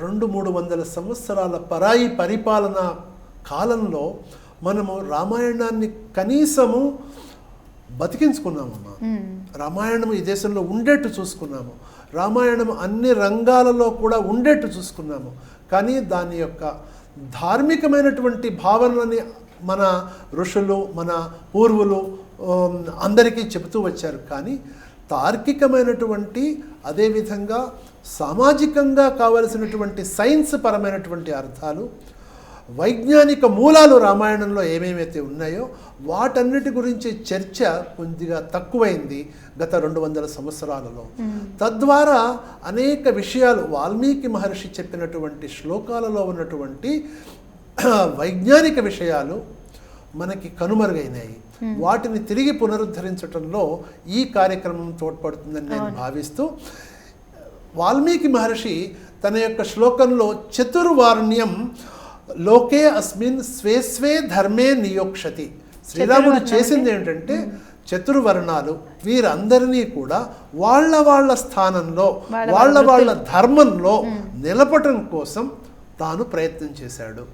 200-300 సంవత్సరాల పరాయి పరిపాలన కాలంలో మనము రామాయణాన్ని కనీసము బతికించుకున్నామమ్మా. రామాయణం ఈ దేశంలో ఉండేట్టు చూసుకున్నాము. రామాయణం అన్ని రంగాలలో కూడా ఉండేట్టు చూసుకున్నాము. కానీ దాని యొక్క ధార్మికమైనటువంటి భావనలని మన ఋషులు, మన పూర్వులు అందరికీ చెబుతూ వచ్చారు. కానీ తార్కికమైనటువంటి, అదేవిధంగా సామాజికంగా కావలసినటువంటి సైన్స్ పరమైనటువంటి అర్థాలు, వైజ్ఞానిక మూలాలు రామాయణంలో ఏమేమైతే ఉన్నాయో వాటన్నిటి గురించి చర్చ కొద్దిగా తక్కువైంది గత 200 సంవత్సరాలలో. తద్వారా అనేక విషయాలు వాల్మీకి మహర్షి చెప్పినటువంటి శ్లోకాలలో ఉన్నటువంటి వైజ్ఞానిక విషయాలు మనకి కనుమరుగైనాయి. వాటిని తిరిగి పునరుద్ధరించడంలో ఈ కార్యక్రమం తోడ్పడుతుందని నేను భావిస్తూ, వాల్మీకి మహర్షి తన యొక్క శ్లోకంలో చతుర్వర్ణ్యం లోకే అస్మిన్ స్వే స్వే ధర్మే నియోక్షతి, శ్రీరాముడు చేసింది ఏంటంటే చతుర్వర్ణాలు వీరందరినీ కూడా వాళ్ళ స్థానంలో వాళ్ళ ధర్మంలో నిలపటం కోసం తాను ప్రయత్నం చేశాడు.